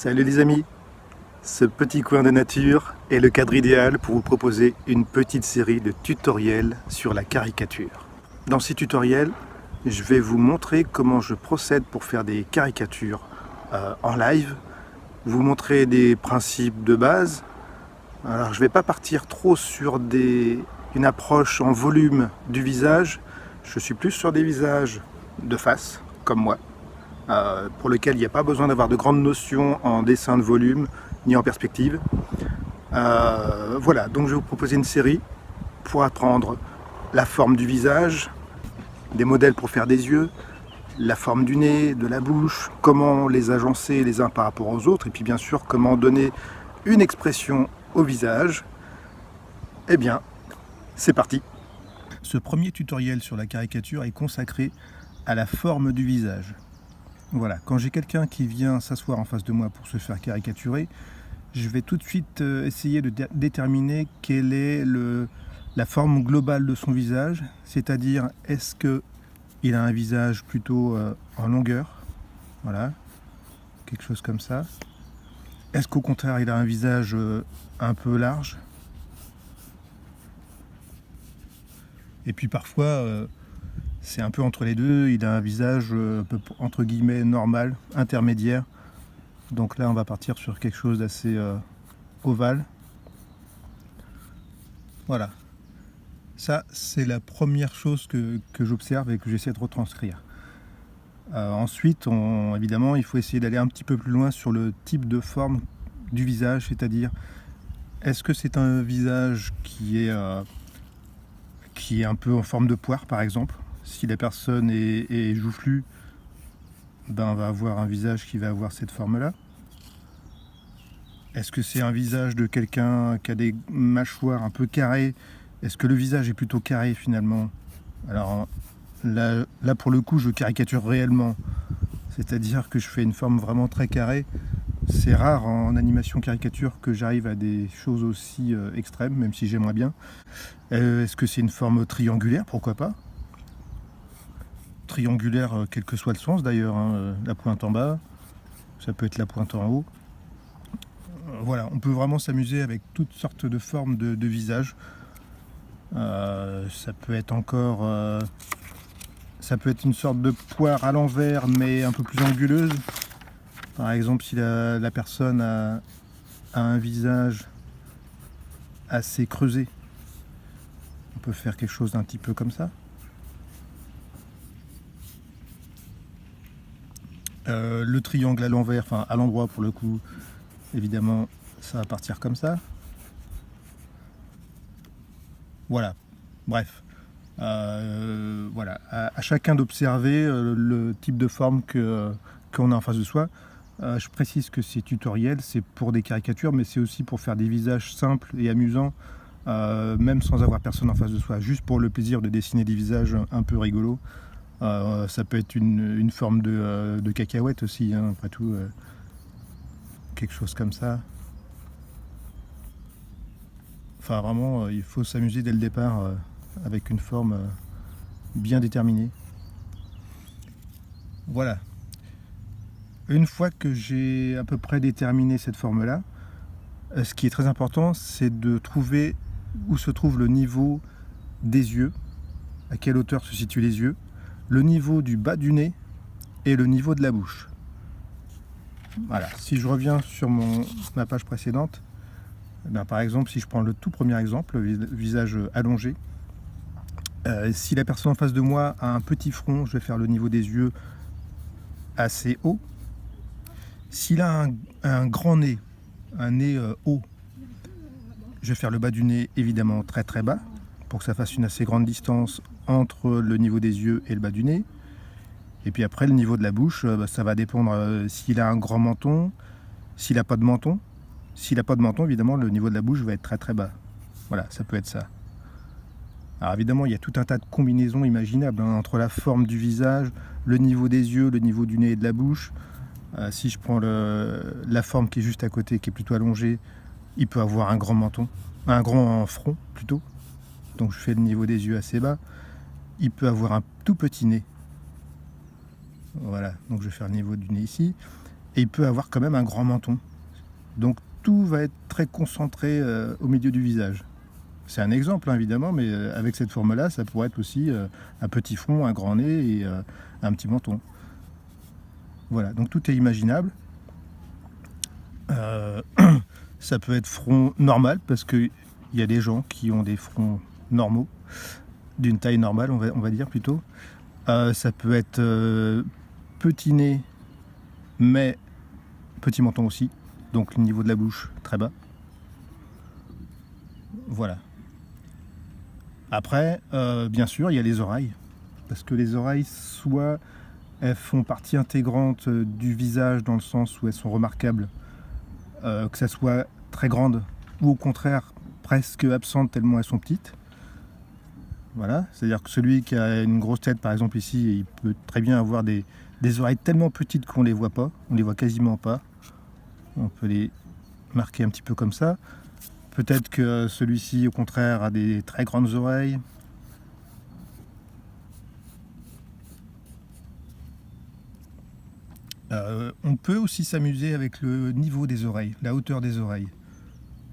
Salut les amis, ce petit coin de nature est le cadre idéal pour vous proposer une petite série de tutoriels sur la caricature. Dans ces tutoriels, je vais vous montrer comment je procède pour faire des caricatures en live, vous montrer des principes de base. Alors je ne vais pas partir trop sur une approche en volume du visage, je suis plus sur des visages de face, comme moi. Pour lequel il n'y a pas besoin d'avoir de grandes notions en dessin de volume ni en perspective. Voilà, donc je vais vous proposer une série pour apprendre la forme du visage, des modèles pour faire des yeux, la forme du nez, de la bouche, comment les agencer les uns par rapport aux autres, et puis bien sûr comment donner une expression au visage. Eh bien, c'est parti. Ce premier tutoriel sur la caricature est consacré à la forme du visage. Voilà, quand j'ai quelqu'un qui vient s'asseoir en face de moi pour se faire caricaturer, je vais tout de suite essayer de déterminer quelle est la forme globale de son visage, c'est-à-dire est-ce qu'il a un visage plutôt en longueur, voilà, quelque chose comme ça. Est-ce qu'au contraire il a un visage un peu large? Et puis parfois c'est un peu entre les deux, il a un visage un peu entre guillemets normal, intermédiaire. Donc là on va partir sur quelque chose d'assez ovale. Voilà. Ça c'est la première chose que j'observe et que j'essaie de retranscrire. Ensuite, évidemment, il faut essayer d'aller un petit peu plus loin sur le type de forme du visage, c'est-à-dire est-ce que c'est un visage qui est un peu en forme de poire par exemple? Si la personne est joufflue, ben on va avoir un visage qui va avoir cette forme-là. Est-ce que c'est un visage de quelqu'un qui a des mâchoires un peu carrées? Est-ce que le visage est plutôt carré finalement? Alors là pour le coup je caricature réellement, c'est-à-dire que je fais une forme vraiment très carrée. C'est rare en animation caricature que j'arrive à des choses aussi extrêmes, même si j'aimerais bien. Est-ce que c'est une forme triangulaire? Pourquoi pas? Triangulaire, quel que soit le sens d'ailleurs, hein, la pointe en bas, ça peut être la pointe en haut. Voilà, on peut vraiment s'amuser avec toutes sortes de formes de visage. Ça peut être encore... ça peut être une sorte de poire à l'envers, mais un peu plus anguleuse. Par exemple, si la personne a un visage assez creusé, on peut faire quelque chose d'un petit peu comme ça. Le triangle à l'envers, enfin à l'endroit pour le coup, évidemment, ça va partir comme ça. Voilà, bref. Voilà, à chacun d'observer le type de forme qu'on a en face de soi. Je précise que ces tutoriels, c'est pour des caricatures, mais c'est aussi pour faire des visages simples et amusants, même sans avoir personne en face de soi, juste pour le plaisir de dessiner des visages un peu rigolos. Ça peut être une forme de cacahuète aussi, hein, après tout, quelque chose comme ça. Enfin vraiment, il faut s'amuser dès le départ avec une forme bien déterminée. Voilà. Une fois que j'ai à peu près déterminé cette forme-là, ce qui est très important, c'est de trouver où se trouve le niveau des yeux, à quelle hauteur se situent les yeux, le niveau du bas du nez et le niveau de la bouche. Voilà, si je reviens sur ma page précédente, ben par exemple, si je prends le tout premier exemple, le visage allongé, si la personne en face de moi a un petit front, je vais faire le niveau des yeux assez haut. S'il a un grand nez, un nez haut, je vais faire le bas du nez évidemment très très bas, pour que ça fasse une assez grande distance entre le niveau des yeux et le bas du nez. Et puis après, le niveau de la bouche, ça va dépendre s'il a un grand menton, s'il n'a pas de menton. S'il n'a pas de menton, évidemment, le niveau de la bouche va être très très bas. Voilà, ça peut être ça. Alors évidemment, il y a tout un tas de combinaisons imaginables hein, entre la forme du visage, le niveau des yeux, le niveau du nez et de la bouche. Si je prends la forme qui est juste à côté, qui est plutôt allongée, il peut avoir un grand menton, un grand front plutôt. Donc je fais le niveau des yeux assez bas. Il peut avoir un tout petit nez. Voilà, donc je vais faire le niveau du nez ici. et il peut avoir quand même un grand menton. Donc tout va être très concentré au milieu du visage. C'est un exemple, hein, évidemment, mais avec cette forme-là, ça pourrait être aussi un petit front, un grand nez et un petit menton. Voilà, donc tout est imaginable. Ça peut être front normal, parce qu'il y a des gens qui ont des fronts normaux, d'une taille normale, on va dire plutôt. Ça peut être petit nez, mais petit menton aussi, donc le niveau de la bouche très bas. Voilà. Après, bien sûr, il y a les oreilles, parce que les oreilles, soit elles font partie intégrante du visage dans le sens où elles sont remarquables, que ça soit très grande, ou au contraire presque absentes tellement elles sont petites. Voilà, c'est-à-dire que celui qui a une grosse tête, par exemple ici, il peut très bien avoir des oreilles tellement petites qu'on les voit pas, on les voit quasiment pas. On peut les marquer un petit peu comme ça. Peut-être que celui-ci, au contraire, a des très grandes oreilles. On peut aussi s'amuser avec le niveau des oreilles, la hauteur des oreilles.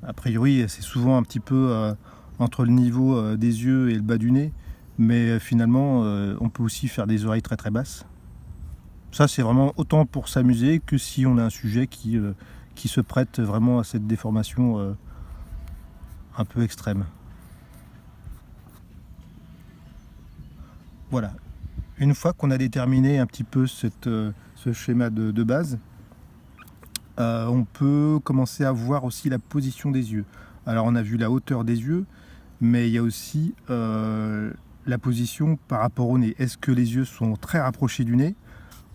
A priori, c'est souvent un petit peu entre le niveau des yeux et le bas du nez, mais finalement, on peut aussi faire des oreilles très très basses. Ça, c'est vraiment autant pour s'amuser que si on a un sujet qui se prête vraiment à cette déformation un peu extrême. Voilà. Une fois qu'on a déterminé un petit peu ce schéma de base, on peut commencer à voir aussi la position des yeux. Alors on a vu la hauteur des yeux, mais il y a aussi la position par rapport au nez. Est-ce que les yeux sont très rapprochés du nez,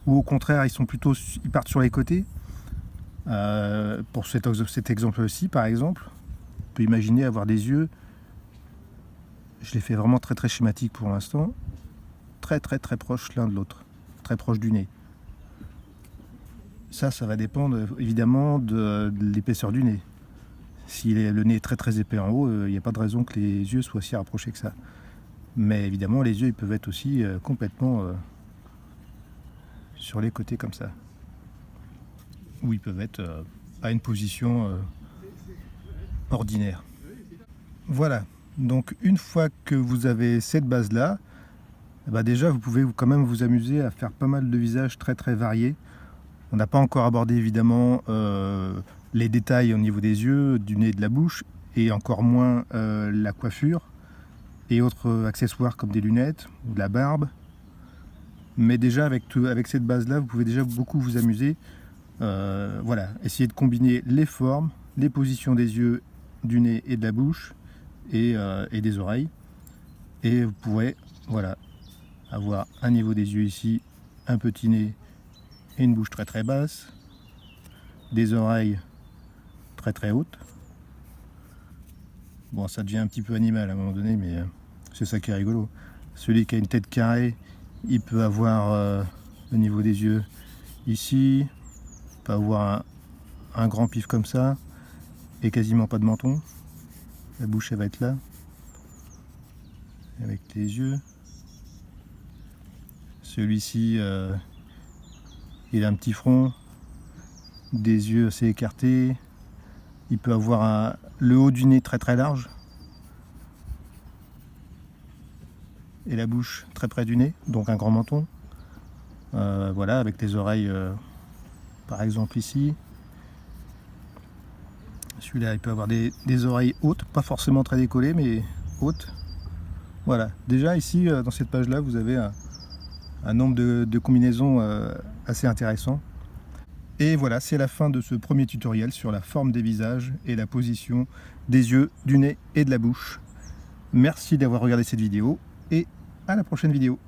ou au contraire ils partent sur les côtés? Pour cet exemple-ci, par exemple, on peut imaginer avoir des yeux, je l'ai fait vraiment très très schématique pour l'instant, très très très proches l'un de l'autre, très proches du nez. Ça va dépendre évidemment de l'épaisseur du nez. Si le nez est très très épais en haut, il n'y a pas de raison que les yeux soient si rapprochés que ça. Mais évidemment, les yeux ils peuvent être aussi complètement sur les côtés comme ça. Ou ils peuvent être à une position ordinaire. Voilà, donc une fois que vous avez cette base-là, déjà vous pouvez quand même vous amuser à faire pas mal de visages très très variés. On n'a pas encore abordé évidemment les détails au niveau des yeux, du nez et de la bouche, et encore moins la coiffure et autres accessoires comme des lunettes ou de la barbe. Mais déjà avec cette base-là, vous pouvez déjà beaucoup vous amuser. Voilà, essayer de combiner les formes, les positions des yeux, du nez et de la bouche et des oreilles. Et vous pourrez avoir un niveau des yeux ici, un petit nez et une bouche très très basse, des oreilles très très hautes. Bon, ça devient un petit peu animal à un moment donné, mais c'est ça qui est rigolo. Celui qui a une tête carrée, il peut avoir le niveau des yeux ici, il peut avoir un grand pif comme ça, et quasiment pas de menton. La bouche elle va être là, avec les yeux. Celui-ci, il a un petit front, des yeux assez écartés. Il peut avoir le haut du nez très très large, et la bouche très près du nez, donc un grand menton. Voilà, avec les oreilles, par exemple ici. Celui-là, il peut avoir des oreilles hautes, pas forcément très décollées, mais hautes. Voilà, déjà ici, dans cette page-là, vous avez un nombre de combinaisons assez intéressant. Et voilà, c'est la fin de ce premier tutoriel sur la forme des visages et la position des yeux, du nez et de la bouche. Merci d'avoir regardé cette vidéo et à la prochaine vidéo.